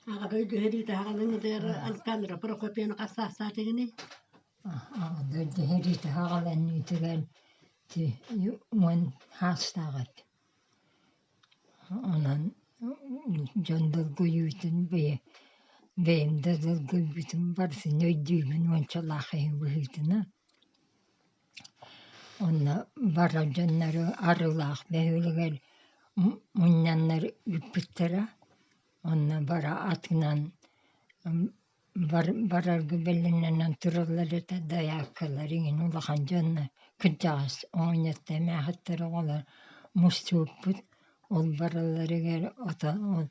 Agak jadi tahanan ngeder Alexandra Prokopyevna kasasa tigini. Dy hedi te halen nu tegen te wan haastaget. Onan jandal guyuten be beem dadal guyuten barsi nöydümen wan çalaxe wihitena. Onna bara jannarı arılaq behülger munyanlar üpüttera. Onna bara atnan barar gübelinden turulları da dayaklar ingin ulakan canna kıcağız oynat demektir olar mustuput ol baraları ger ata ol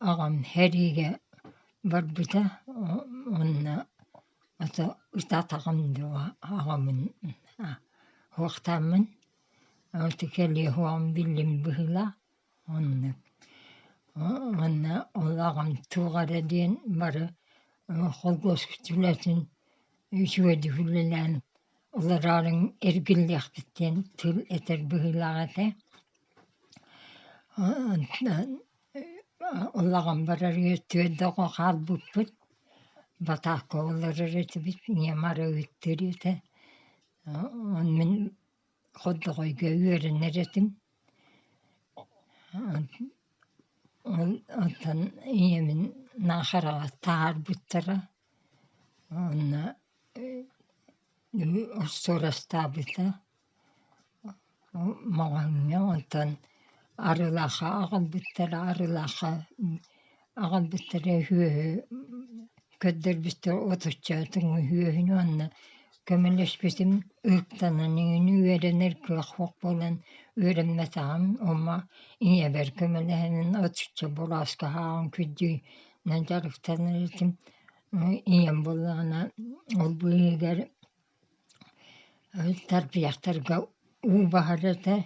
ağam herige barbita onna ata ıtatağım diwa ağamın hoğtamın altikeli hoğam billim bihla onna ol ağam tuğara diyen barı Holgos tületin şüvedi hüllelan olararın ergilliyakbitten tül eter bihilagate. Olağan barar yötüyedde o halbupput. Batako olarır etibit niye mara ütteriyete. On min koddoğoy göyüren eretim. Otan iyemin nahara tahar buttara. Onna ostorastabita mağanya ondan arılaxa ağal bittara hüyü ködder bitte otuşçatın hüyühünü onna kömeleşbesim ıktananını öğrenir kıhvok bolan öğrenmetağım ama iye ber kömelehenin otuşça bolaska hağın küddü necarıftanır etim iyem bolana ol buyuger tarbiyaktarga u baharata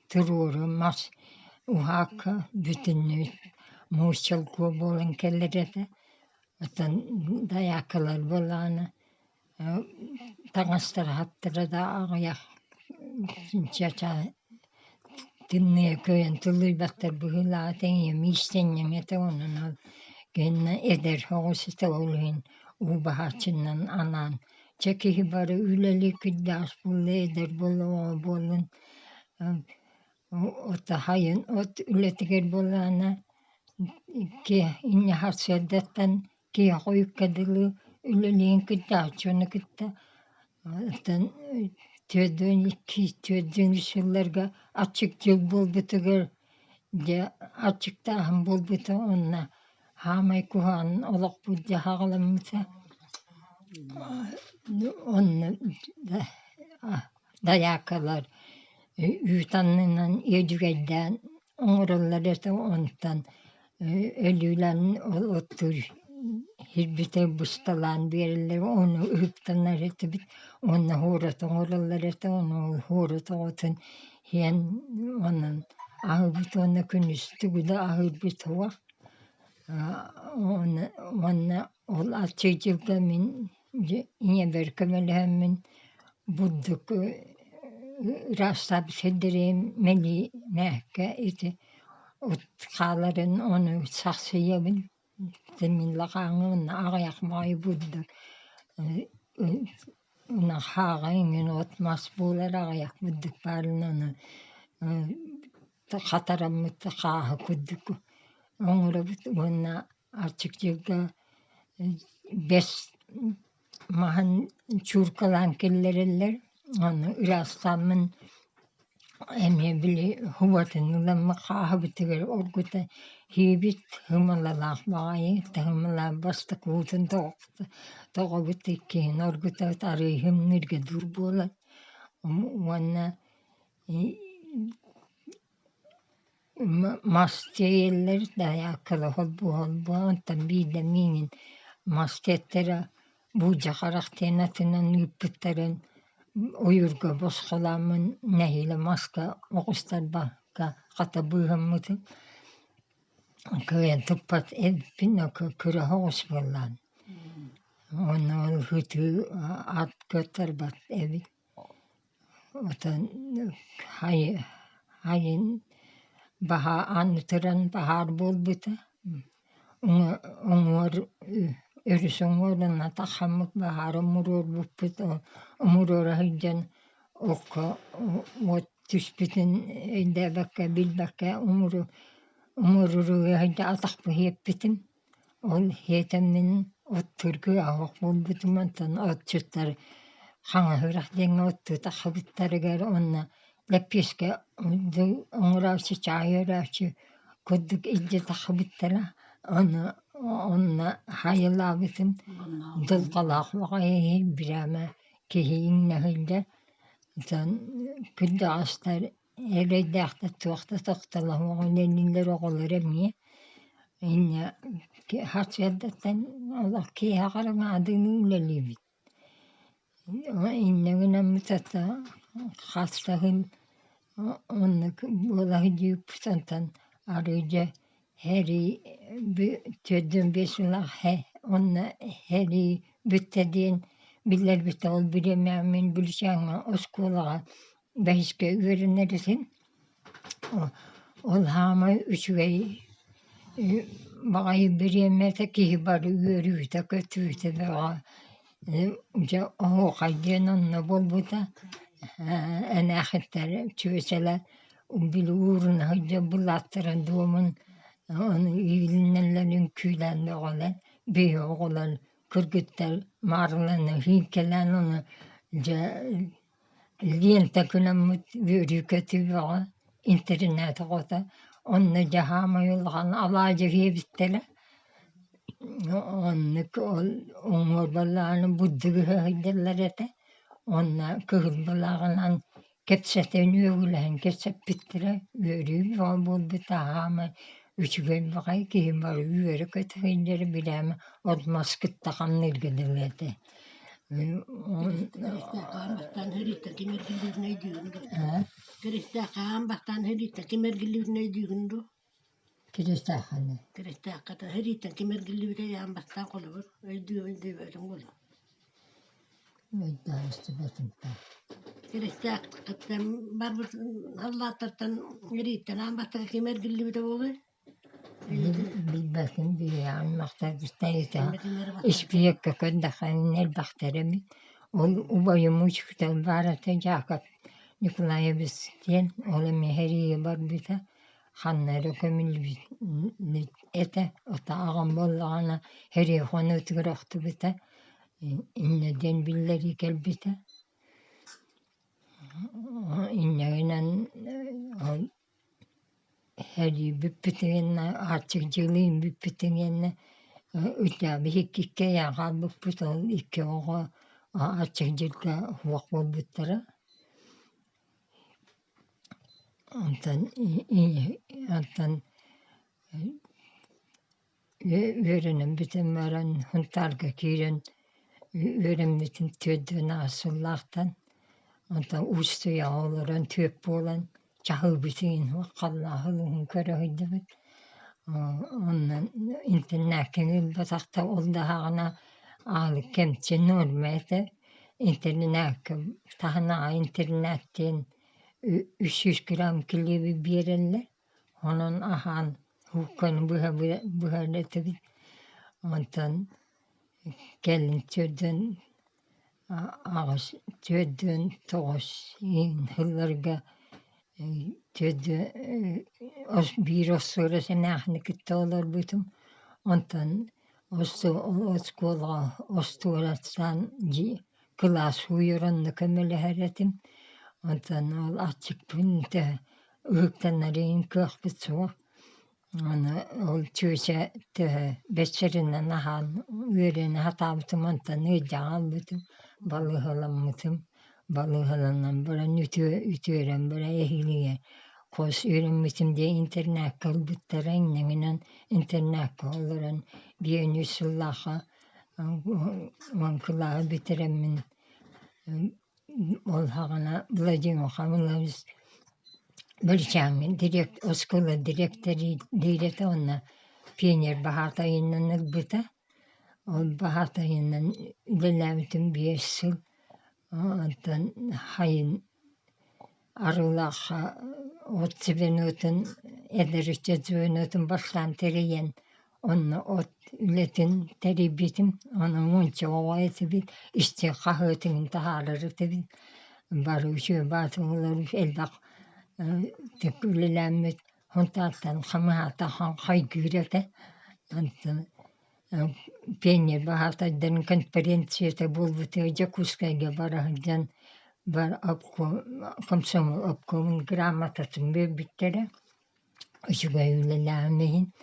tururu mas uhaka bütünlüğü muğuşçalık bolan kellerete atan dayakalar bolana tagastar hattıra da ağayak çaça dinleye köyün tılıybattar bıhıla atayım iştenyen ete onun al genne eder hoğusita olhin u bahaçından anan çekihi barı üleli kıddas bulle eder bolu bolun ota hayın ot ületiger bolana ki inne hasseddetten ki koyuk kadılı üleliğin kıddas çonu kıtta otan tüydüğün yıllarga açık yıl bulbutuger de açıkta ham bulbutu onna hamay kuhan olak budya hağlamıta onna dayakalar ütanından yedügeyden oğrullar ete ondan ölülen otur hirbite bustalan verirler onu üptanlar ete bit onu horat oğrullar ete onu horat otun hiyen onun ahıbit onu künüstü güde ahıbit hova onu ol açıcılga min iye berkemelehem min budduk rastab seddireyim meli nehke iti ot kaların onu saksıyabın demin laqağını onu ağayak may budduk ona hağa ingen ot masbular ağayak budduk barın onu xataramıta xağı kudduk oğra ona açıkçılga bes mahan çurkalan kellereller onu ırastamın eme bili huvatın ulanma xağı bitiger orguta hibit hımalalaq bağayı hımala bastık utun toğu bitikkin orguta tarihim nirge durbola ona masteyeller dayakalı holbu ondan bir de minin mastettere buca karakterine nüpütteren oyurga bosqalamın nehile maska oqustar baka kata bıhımıtı kıyan tıppat ev pinna kıra hoğus bollan onu hıtı at götter bat evi otan hayın baha anıtıran bahar bolbuta оңор өрүс оңорун атахамык бахар умурор буппут умурор хайден окко вот түспүтүн эйдебекке билбекке умуруруга хайда атахпы хеппитим ол хетемнин оттургу авак болбутум антан отчуттар хаңахырах деңе отту тахабыттарыгар онна леппеске оңуравчы чайырачы курдук илже тахабыттара онна хайылаабытым дулкалаахлага бирама киһиинна хылда дан күлдәгастар элейдәхтә туакта тохталаһугын эллер оголор эмие инне хачыдаттан алар киһагарың адыны үлелибит иннегинен мутата хастахын онны булагыдыппутантан арыйдя хери төдөн бесулах онна хери бүттеден биллер бите ол биремәмен бүлшәңә осколага бәйскә үренерсен ол хама үчүгәй багай биремәтә ки бар үрүтә көтүтә бага жа о хайден онна болбута әнәхеттәр чөсәләр бил урын хайда булаттырын дуымын оны иилиннәлләрен күлән оголар бие оголар кыргыттар марланы хинкелен оны жа лента күнәммит үрүкәтүбага интернет гота онны жахама юлган алаҗы хебиттеле онны оңор балланы буддыгы хайдалларата онна кыгыл балагынан кепсетен үгүлән кепсеппиттире үрү болбутаама үчүгөн багай кийин бар үйөрө көтөйдер билем отмаскытта хамнылгыдылете Keristääkaan hyritä kimergillyyden dyyndu. Keristääkaan bahtaan hyritä kimergillyyden dyyndu. Kiristäähän Keristääkaan hyritä kimergillyyden ja bahtaan kolor. Ei dyyndu kolor. mitä istuvatpa Keristääkaan barbut hallaattan hyritä bahtaan kimergillyyden ole. bilbakin biyan mahtabistayta ispiyekka kandahan elbahtarami ol ubayumuchkutan barata jakab Nikolaevistien olemme heriye barbita hannara kömülbit ete ota ağam bollağına heriye honutgıraktı bita inneden billeri kelbita inneginen heri büppütüğenne artık cılıyım büppütüğenne ütlabi hikkikke yağı büppüt ol ikke oğa artık cılga huak bolbuttara Antan öğrenim bütün varan huntarga kiren öğrenmetin tödüğüne asıllahtan antan ustuya oluran töp olan çahı bütün vakallahılığın körüydü bit ondan internetin batakta oldu hağına ağlı kemçe normete internetin tahına internetin 300 gram kilebi birelle onun ahan hukkan buharete bit ondan gelin tödün ağız tödün toğuz hıllarga tödü bir osura senahni kitte olur bütum ondan oskola osturatsan klas huyuranını kömeli heretim ondan ol açık pünte ıhtanların köhbütsuğa onu ol çöşe beçerinden ahan üreni hatabıtım ondan ıcağal bütum balıhalanmıtım balıhalanan böyle ütüren böyle ehiliye kos ürünmütüm diye internet kalbıttara inneginen internet koluran bir nüsullaha vankılağı bitiremin ol hağına bulacağım o hamılağız bölçağımın direkt oskola direktörü direkt ona pioner bahar ayından ılbıta o bahar ayından ilerlemedim 5 yıl ondan hayın arılağa 30 minutun ederişçe 2 minutun başlan tereyen Onunla ot ületin teribiyetim. Onun munça ovayeti bir işte kahvetinin taharları tabi. Barı şu batınları elbak tepkilenmet. Hontattan kamahata han kaygırete. Antın peynir bahataydan konferensiyete bulbutu Jakuskayga barahdan var komsomol opkomun gramatasın bir bittere. Işıgay ülelâmehin.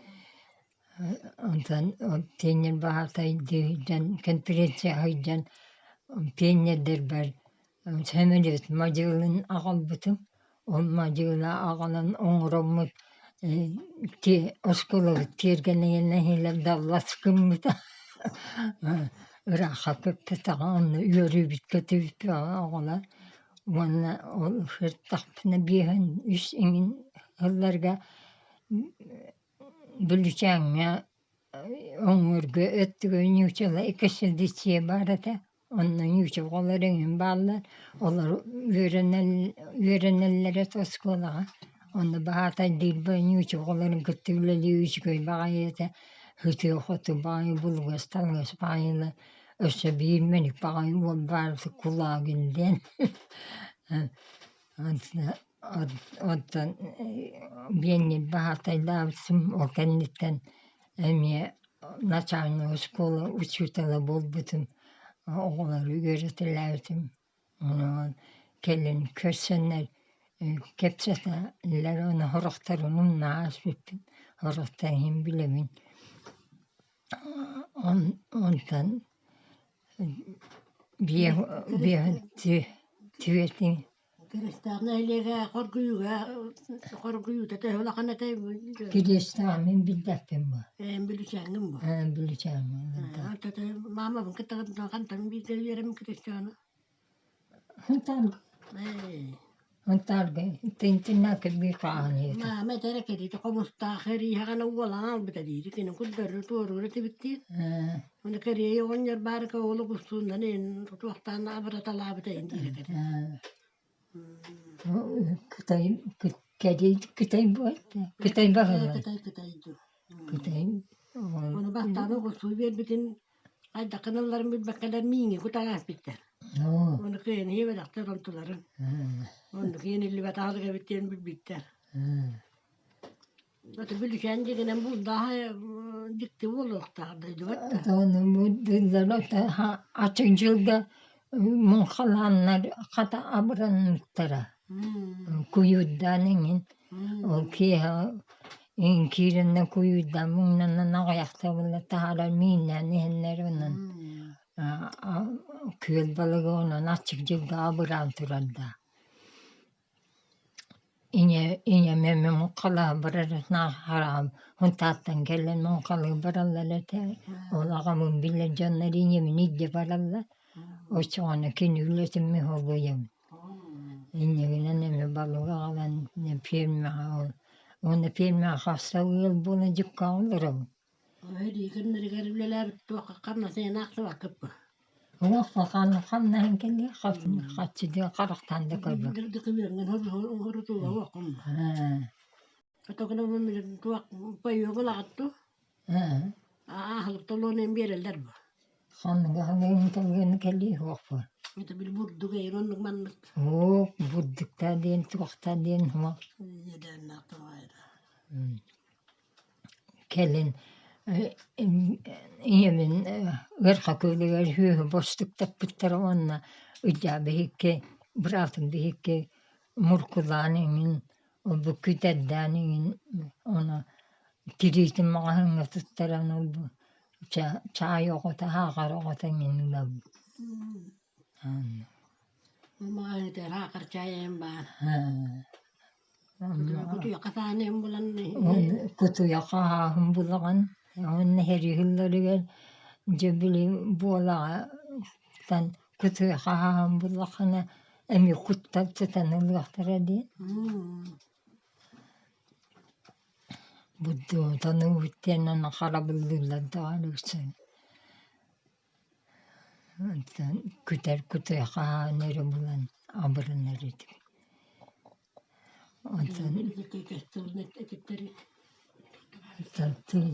Ondan peynir bahataydan konferensiya haydan peynirler var. Hemen evet macılın ağalbıtım. O macıla ağalan oңромut oskolalı tiergeneyene hele davlaskımıda. Raha köpte tağanlı yörü bitkötü ağala. Ona o hırtaqpına bihen üst ingin hıllarga bülüçäňe oňurga öttüge ýuçala ikisi diçiye barata. Ondan ýuça golaryň ballar. Olar öğrenellere toskolaga. Onda bahatay dil ben ýuça golaryň kütüleri ýuçgöy bagayete. Hütü hotu bagay bulgas talgas bagayla. Össe bilmenik bagay ol barsı kulağa gilden. Ondan benim bahatay labsım o kenditten emiye начальная школа учителя болбутум. Oğulları öğretirlerdim. Onu gelin kösenler kepseler onu horoktarının naasbipin. Horoktarın bilemin. Ondan bir tüyetin. Kiristağına ilega korkuyuga da te hola kana te Kiristağımın bildekim bu. bilüçängim bu. Bileceğim. Ata te mama bu kita kantan bir de yerim kiristağına. Ontarga tintinä bir kaaniita. Ma terekedi te komusta kheri hagana wala al bitadi kinu kudder tuoru reti bitti. Ona keri onyer barka olu kusundan en tuohtan abrata labete indire. Kitay bahara. Kitay. Onu bahtalı kusuy bir bitin ay dakanalların bir bakalar mingi kutalas bitter. Onu kıyın hibe daktar ontuların. Onu kıyın illi batağlıga bittiyen bir bitter. Batı bilüşen degenen bu daha dikti oluktardı vatta. Onu bu dillerle açıncılda munkalanlar kata abranlıktara. Kuyuddanın o kiha inkirinde kuyuddan bundan ayakta bula tahalar minna nehenler onun. Köl balığı onun açıkçılda abran turanda. İne memme munkala bararına haram. Huntattan gelen munkalı barallar te. Olağamın bile canları yemin idde barallar. O çoğuna kini ületim oluyor. İne neme balığı alan ne pirme ol. Onu pirme hasta yıl bunu cukka olurum. Öyle günleri garibler tuğa karna sen aklı vakıp. Vaffakan kanna kelli kaçtı diye karaktan da kaldı. Dirdi kıvırın horu tuğa vakum. Katokuna mümkün tuğa payo gulattı. Ahlık tolunun birerler bu. Kanın tolunu kelli vaffa. Mete bir burdu gayronluk manlık. Buddukta diyen tuğakta diyen huma. Yeden nakta vayda. Kellin yemin verha köyleger hühü boşlukta bitter onna uca behikke bıraktım behikke murkulanın o bu küteddanın ona tiritin mağahına tuttaran ol bu çay okota haqar okota minulab. Ama aynı ter haqar çayem bana. Kutu yakasanem bulan ne? Kutu yakahım bulan. Onun heri hılları gel. Cebili buğalardan kutu yakahım bulan. Emi kutta tutan ılgahtara diye. Buddu tanı bitten ona karabıldılar dağılırsan. Küter kutu yakahım nere bulan. Abırın nereydi. Ondan tatlı.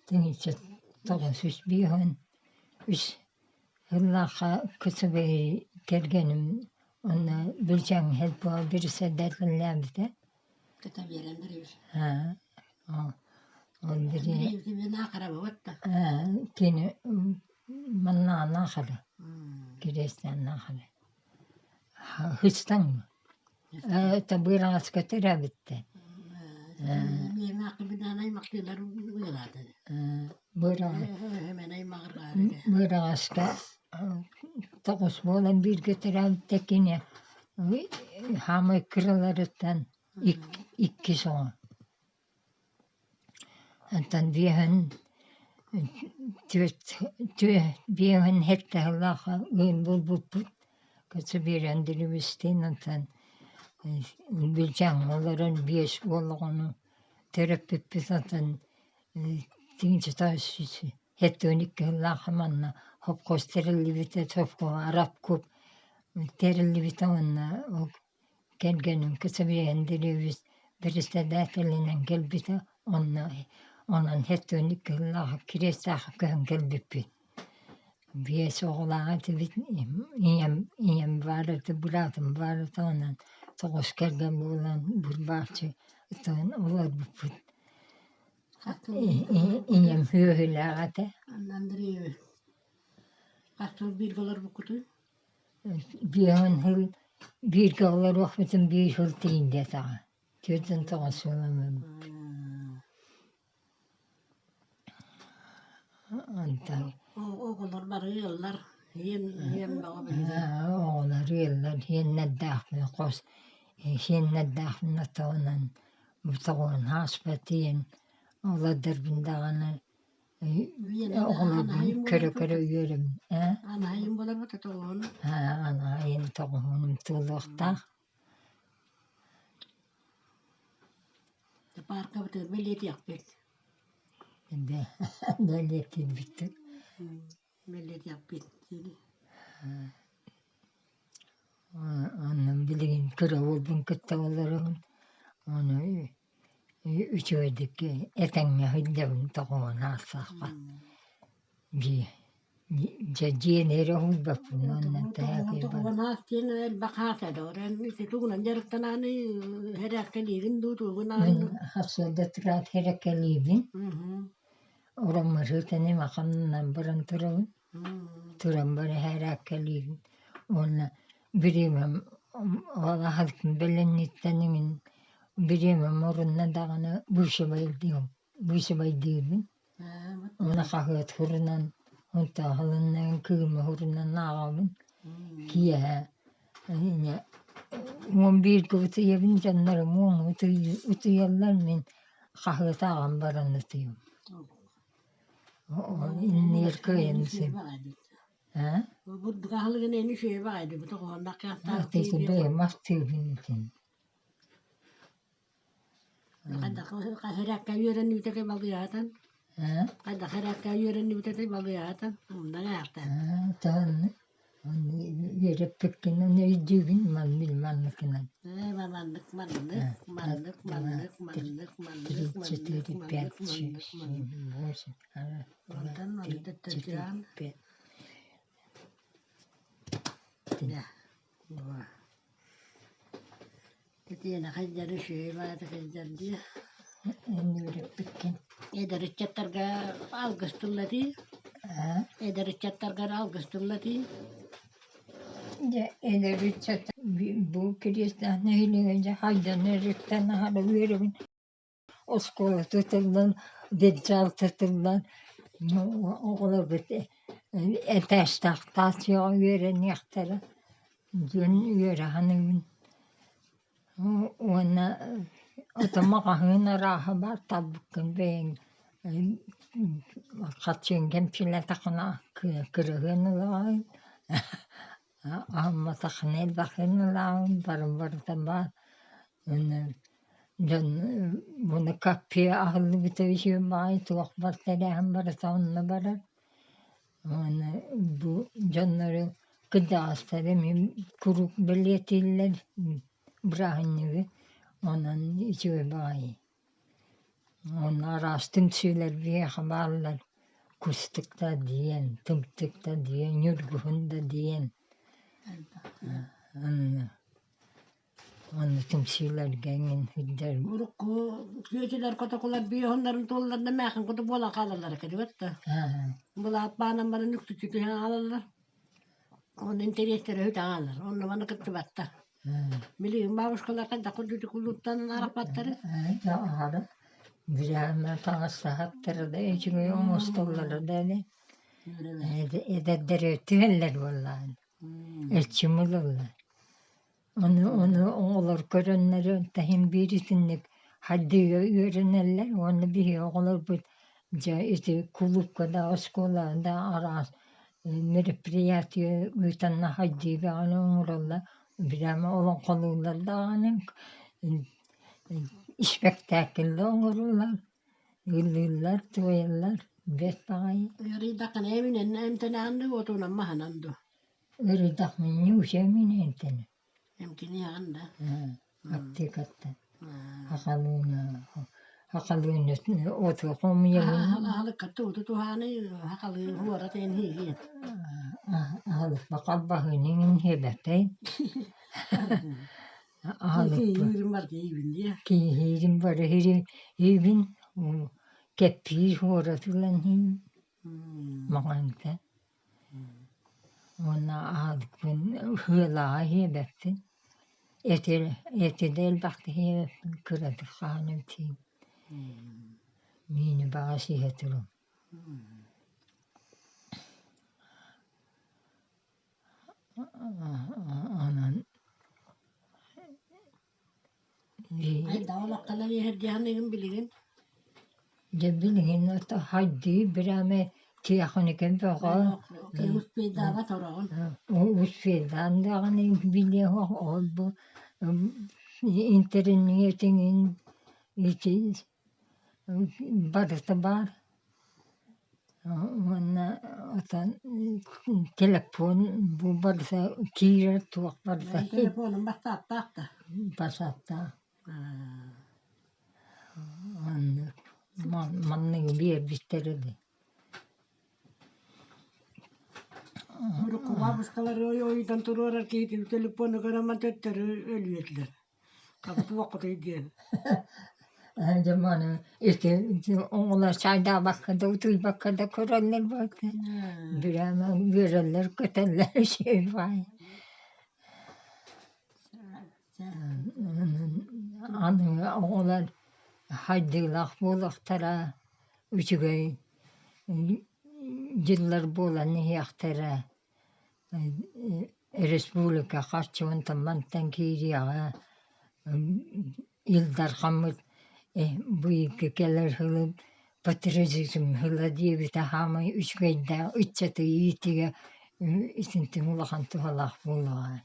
Теңиче тоғыз үш биһен үш hıllaha kısı bir gelgenim ona bileceğim hep bu birisi derlerdi. Kıta verendiriyor. Ha, on biri. Bir ne kadar vakti? Kini manna nahale. Kiresten nahale. Hıçtan mı? Tabi biraz kötüre bitti. Bir nakı bir tane maktiler uyuladı. Hemen ay mağarı. Biraz toğuz bolan bir götüre bitti kini. Hamı kırılarıdan iki sonra. Antan bihen bihen hette Allah'a ön bul kötü bir endirivistin antan bileceğim onların bir olduğunu terapip antan tince taşısı hette önik Allah'a manna hop kosterli bite topko Arap kup terli bite manna o gelgenim kötü bir endirivis birisi dertelinden gelbite onun hette önik Allah'a kireçte köhün gelbipi. Bir soğulağı tibit iyem vardı buradım vardı onun toğuz gelgen bulan bir bahçe ton olar bu iyem hühülağı da Andırıyor. Kaçtır bir dolar bu kutu? bir kavlar vakfetin bir hıl tiyinde sağa. Tüyden toğuz soğulamam. Antan. Oğullar barıyorlar. Yem bağabilir. Oğullar yıllar yenneddağını kos. Yenneddağını toğunan. Bu toğun haspatiyen. Oğladır bindağını. Oğladım köre yürüm. Anayım bolar mı toğun? Anayım toğunum tuluqta. Parka bitir belli yapıp. Belletin bitti. Belli yapıp. Onun bilgin kıra oldun kıtta olarım. Onu üç öydük etenme hıddavın toğun asakka. Jajien ere hulbapun onnan taaki. Toğun asken el bakasa doğran. Tuğunan jarıktanani herakelirin duduğunan. Men hasada tırat herakelirin. Oramları tane makamdan baran turun. Turan bana herakelirin. Ona birimem ola halkın belennittenin birimem orunna dağına buşa baydiyorum. Ona kahvet hurunan onta halından kıyma hurunan ağabın kiye yine 11 kutu yevin canlarım onu utuyallar men kahvet ağam baran utuyum. O inler köyensem. Bu dağılığın en şey vardı. Bu toğun nakastar. Ateşi bey mastığın için. Kadda herakka yören üteke balıyatan. Kadda herakka yören üteke balıyatan. Ondan ayaktan. Tamam. Yere pekkin ne yüzün man bilmanlıkına. Tiedä hajjari syövää hajjari. Ederichattarga algastullati. Ederichattarga algastullati. Ja ederichat bu kiristän nehilingä hajdan erikten hada yörevin. Oskola tutullan dejjal tutullan. Oğla bit etästahtaat jo yören yahtara. Jön yöre hanın. Ona otomaqahına raha var tabbıkkın beyin. Kaçın kemçile takına kırığını lağın. Amma taknel bakını lağın barın var. Bunu kapıya ahıllı bitevişiyor bağın tuğak var tereyhan var sonuna barar. Bu canları gıda astarım kuruk belirtiler bırakın gibi onun içi bağın. Onlar astım söyler bir haberler. Kustukta diyen, tıptıkta diyen, yurgunda diyen. Onu tümsüler gengin hüdder. Urukku köyçiler kotakular bir onların tollarında mekan kutu bola kalırlar kedi vatta. Bola atbağından bana nüktü çıkıyor alırlar. Onun interesleri hüt alırlar. Onu bana kıttı batta. Biliyorum babuşkalar kadar kutu kulluttan arapatları. Ağrı. Birame tağısa hattırı da içiyor mustolları da ne. Ededleri tüheller vallahi. Elçimilirler. Onu oğlar görenleri tahin birisini haddi öğrenirler. Onu bir oğlar bu işte kulüpte, okullarda aras merpriyatı ütanna haddi ve onu umurlar. Birame olan kalırlar da anın spektakülle umurlar. Yıllar, toylar, bet bağıyı. Yari dakan evinen emtene andı otunan mahan andı. Öyle takmayın yuşemin entene. Emkini anda. Hakikaten. Hakalığını otu komuyemin. Halık katı otu tuhani hakalı huara ten hiyin. Alıp bakabahının hebete. Alıp Yürüm var ki evin diye. ki hirin var hirin kepir horatılan hin. Mağanta. Ona alıp hıla hebete. Etedel baktı hebete kıradı kanım tiyim. Mini bağışı hatırım. Anan Ay dağlak kalan yer dihanın bilgin. Cebilgin ata haddi birame tiyahoniken bağa Kıymış bir dava torağın. o usfedan dağını biliyor ol bu internetin içi barısta bar. Ona atan telefon bu barısta kira tuğ barısta Telefonum basat da. basatta anne manne bir bitirdi. Urukku babuşkalar oydan turuorar ki telefonu kanaman töttörü ölüyediler. Kapı vakti diye. Zamanı işte onlar çayda bakıda oturup bakıda korarlar baktı. Bir hemen verirler köterler şey var. Anı oğlan haydiler bulaktara üçüge yıllar bulan yaktara Respublika kaççıvan tamam tankiriya yıllar hamut bu ülkeler hılı patriotizm hılı diye bir tahamayı üç gayda üç çatı yitiye isintim ulakan tuhalak bulağa.